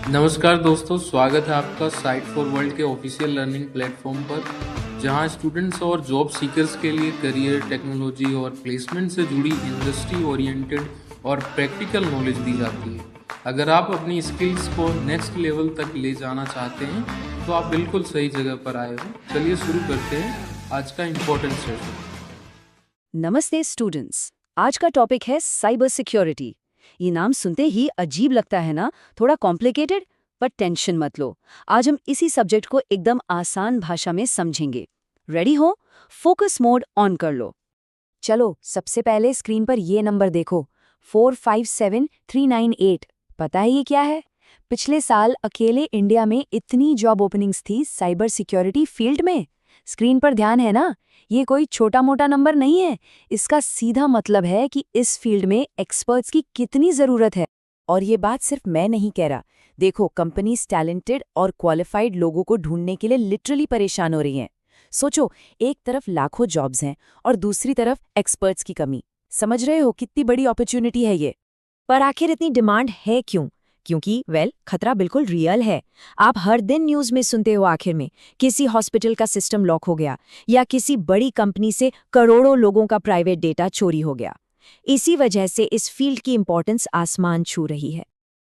नमस्कार दोस्तों, स्वागत है आपका साइट फॉर वर्ल्ड के ऑफिशियल लर्निंग प्लेटफॉर्म पर, जहां स्टूडेंट्स और जॉब सीकर्स के लिए करियर, टेक्नोलॉजी और प्लेसमेंट से जुड़ी इंडस्ट्री ओरिएंटेड और प्रैक्टिकल नॉलेज दी जाती है। अगर आप अपनी स्किल्स को नेक्स्ट लेवल तक ले जाना चाहते हैं तो आप बिल्कुल सही जगह पर आए हो। चलिए शुरू करते हैं आज का इम्पोर्टेंट सेशन। नमस्ते स्टूडेंट्स, आज का टॉपिक है साइबर सिक्योरिटी। ये नाम सुनते ही अजीब लगता है ना, थोड़ा कॉम्प्लिकेटेड, पर टेंशन मत लो। आज हम इसी सब्जेक्ट को एकदम आसान भाषा में समझेंगे। रेडी हो? फोकस मोड ऑन कर लो। चलो सबसे पहले स्क्रीन पर ये नंबर देखो, 457398। पता है ये क्या है? पिछले साल अकेले इंडिया में इतनी जॉब ओपनिंग्स थी साइबर सिक्योरिटी फील्ड में। स्क्रीन पर ध्यान है ना, ये कोई छोटा मोटा नंबर नहीं है। इसका सीधा मतलब है कि इस फील्ड में एक्सपर्ट्स की कितनी जरूरत है। और ये बात सिर्फ मैं नहीं कह रहा। देखो, कंपनीज टैलेंटेड और क्वालिफाइड लोगों को ढूंढने के लिए लिटरली परेशान हो रही हैं। सोचो, एक तरफ लाखों जॉब्स हैं और दूसरी तरफ एक्सपर्ट्स की कमी। समझ रहे हो कितनी बड़ी अपॉर्चुनिटी है ये? पर आखिर इतनी डिमांड है क्यों? क्योंकि खतरा बिल्कुल रियल है। आप हर दिन न्यूज़ में सुनते हो आखिर में किसी हॉस्पिटल का सिस्टम लॉक हो गया या किसी बड़ी कंपनी से करोड़ों लोगों का प्राइवेट डेटा चोरी हो गया। इसी वजह से इस फील्ड की इंपॉर्टेंस आसमान छू रही है।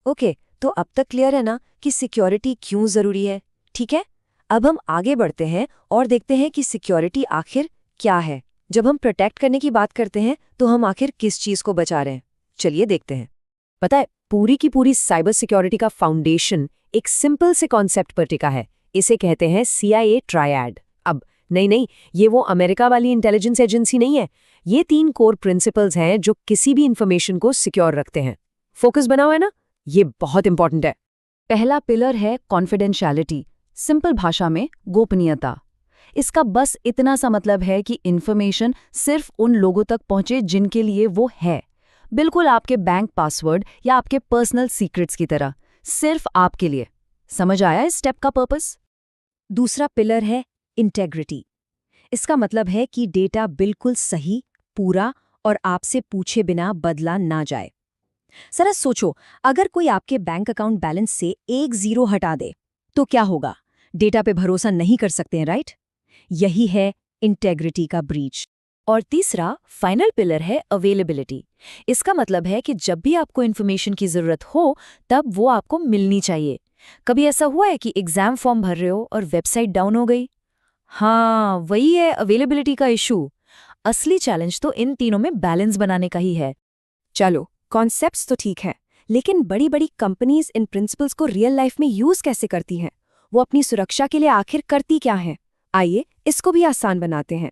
ओके, तो अब तक क्लियर है ना कि सिक्योरिटी क्यों जरूरी है? ठीक है, अब हम आगे बढ़ते हैं और देखते हैं कि सिक्योरिटी आखिर क्या है। जब हम प्रोटेक्ट करने की बात करते हैं तो हम आखिर किस चीज को बचा रहे हैं? चलिए देखते हैं। पता है, पूरी की पूरी साइबर सिक्योरिटी का फाउंडेशन एक सिंपल से कॉन्सेप्ट पर टिका है। इसे कहते हैं CIA ट्रायड। अब नहीं, ये वो अमेरिका वाली इंटेलिजेंस एजेंसी नहीं है। ये 3 कोर प्रिंसिपल्स हैं जो किसी भी इंफॉर्मेशन को सिक्योर रखते हैं। फोकस बना हुआ है ना, ये बहुत इंपॉर्टेंट है। पहला पिलर है कॉन्फिडेंशियलिटी, सिंपल भाषा में गोपनीयता। इसका बस इतना सा मतलब है कि इंफॉर्मेशन सिर्फ उन लोगों तक पहुंचे जिनके लिए वो है। बिल्कुल आपके बैंक पासवर्ड या आपके पर्सनल सीक्रेट्स की तरह, सिर्फ आपके लिए। समझ आया इस स्टेप का पर्पस? दूसरा पिलर है इंटेग्रिटी। इसका मतलब है कि डेटा बिल्कुल सही, पूरा और आपसे पूछे बिना बदला ना जाए। जरा सोचो, अगर कोई आपके बैंक अकाउंट बैलेंस से 1 जीरो हटा दे तो क्या होगा? डेटा पे भरोसा नहीं कर सकते हैं, राइट? यही है इंटेग्रिटी का ब्रीच। और तीसरा फाइनल पिलर है अवेलेबिलिटी। इसका मतलब है कि जब भी आपको इन्फॉर्मेशन की जरूरत हो तब वो आपको मिलनी चाहिए। कभी ऐसा हुआ है कि एग्जाम फॉर्म भर रहे हो और वेबसाइट डाउन हो गई? हाँ, वही है अवेलेबिलिटी का इशू। असली चैलेंज तो इन तीनों में बैलेंस बनाने का ही है। चलो, कॉन्सेप्ट्स तो ठीक है, लेकिन बड़ी बड़ी कंपनीज इन प्रिंसिपल्स को रियल लाइफ में यूज कैसे करती हैं? वो अपनी सुरक्षा के लिए आखिर करती क्या है? आइए इसको भी आसान बनाते हैं।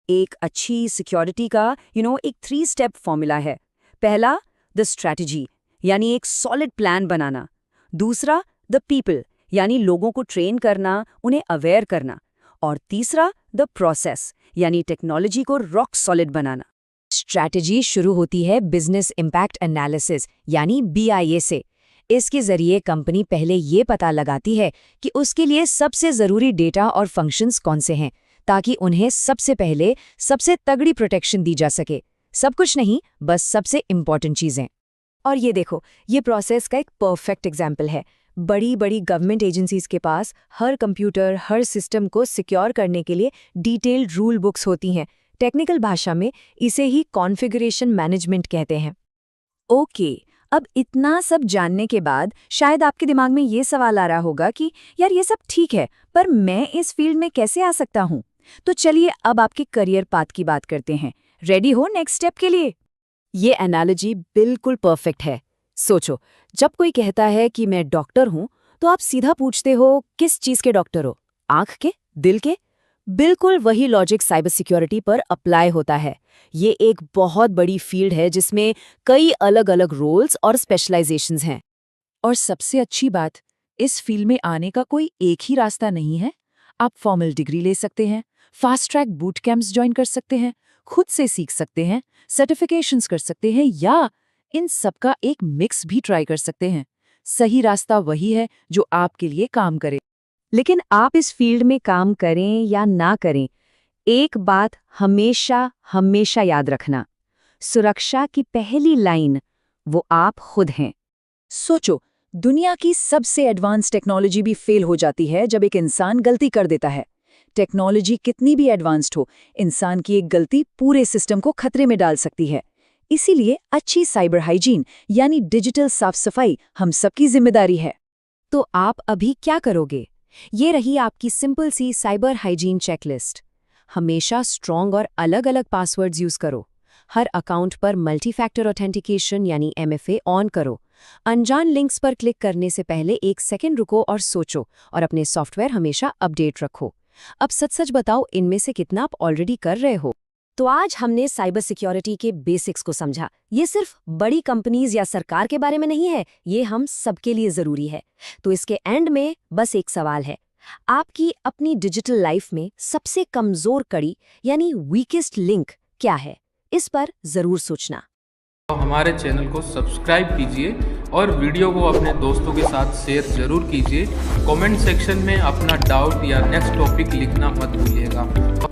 एक अच्छी सिक्योरिटी का एक 3 स्टेप फॉर्मूला है। पहला, द स्ट्रैटेजी, यानी एक सॉलिड प्लान बनाना। दूसरा, द पीपल, यानी लोगों को ट्रेन करना, उन्हें अवेयर करना। और तीसरा, द प्रोसेस, यानी टेक्नोलॉजी को रॉक सॉलिड बनाना। स्ट्रैटेजी शुरू होती है बिजनेस इम्पैक्ट एनालिसिस यानी BIA से। इसके जरिए कंपनी पहले ये पता लगाती है कि उसके लिए सबसे जरूरी डेटा और फंक्शंस कौन से हैं, ताकि उन्हें सबसे पहले सबसे तगड़ी प्रोटेक्शन दी जा सके। सब कुछ नहीं, बस सबसे इंपॉर्टेंट चीजें। और ये देखो, ये प्रोसेस का एक परफेक्ट एग्जाम्पल है। बड़ी बड़ी गवर्नमेंट एजेंसीज के पास हर कंप्यूटर, हर सिस्टम को सिक्योर करने के लिए डिटेल्ड रूल बुक्स होती हैं। टेक्निकल भाषा में इसे ही कॉन्फ़िगरेशन मैनेजमेंट कहते हैं। ओके, अब इतना सब जानने के बाद शायद आपके दिमाग में ये सवाल आ रहा होगा कि यार ये सब ठीक है, पर मैं इस फील्ड में कैसे आ सकता हूँ? तो चलिए अब आपके करियर पाथ की बात करते हैं। रेडी हो नेक्स्ट स्टेप के लिए? ये एनालॉजी बिल्कुल परफेक्ट है। सोचो, जब कोई कहता है कि मैं डॉक्टर हूं, तो आप सीधा पूछते हो किस चीज के डॉक्टर हो? आंख के? दिल के? बिल्कुल वही लॉजिक साइबर सिक्योरिटी पर अप्लाई होता है। ये एक बहुत बड़ी फील्ड है जिसमें कई अलग अलग रोल्स और स्पेशलाइजेशंस हैं। और सबसे अच्छी बात, इस फील्ड में आने का कोई एक ही रास्ता नहीं है। आप फॉर्मल डिग्री ले सकते हैं, fast track boot camps join कर सकते हैं, खुद से सीख सकते हैं, सर्टिफिकेशंस कर सकते हैं, या इन सबका एक मिक्स भी ट्राई कर सकते हैं। सही रास्ता वही है जो आपके लिए काम करे। लेकिन आप इस फील्ड में काम करें या ना करें, एक बात हमेशा हमेशा याद रखना, सुरक्षा की पहली लाइन वो आप खुद हैं। सोचो, दुनिया की सबसे एडवांस टेक्नोलॉजी भी फेल हो जाती है जब एक इंसान गलती कर देता है। टेक्नोलॉजी कितनी भी एडवांस्ड हो, इंसान की एक गलती पूरे सिस्टम को खतरे में डाल सकती है। इसीलिए अच्छी साइबर हाइजीन यानी डिजिटल साफ सफाई हम सबकी जिम्मेदारी है। तो आप अभी क्या करोगे? ये रही आपकी सिंपल सी साइबर हाइजीन चेकलिस्ट। हमेशा स्ट्रॉन्ग और अलग-अलग पासवर्ड्स यूज करो। हर अकाउंट पर मल्टी फैक्टर ऑथेंटिकेशन यानी MFA ऑन करो। अनजान लिंक्स पर क्लिक करने से पहले 1 सेकंड रुको और सोचो, और अपने सॉफ्टवेयर हमेशा अपडेट रखो। अब सच-सच बताओ, इनमें से कितना आप ऑलरेडी कर रहे हो? तो आज हमने साइबर सिक्योरिटी के बेसिक्स को समझा। ये सिर्फ बड़ी कंपनीज या सरकार के बारे में नहीं है, ये हम सबके लिए जरूरी है। तो इसके एंड में बस एक सवाल है, आपकी अपनी डिजिटल लाइफ में सबसे कमजोर कड़ी यानी वीकेस्ट लिंक क्या है? इस पर जरूर सोचना। तो हमारे चैनल को सब्सक्राइब कीजिए और वीडियो को अपने दोस्तों के साथ शेयर जरूर कीजिए। कमेंट सेक्शन में अपना डाउट या नेक्स्ट टॉपिक लिखना मत भूलिएगा।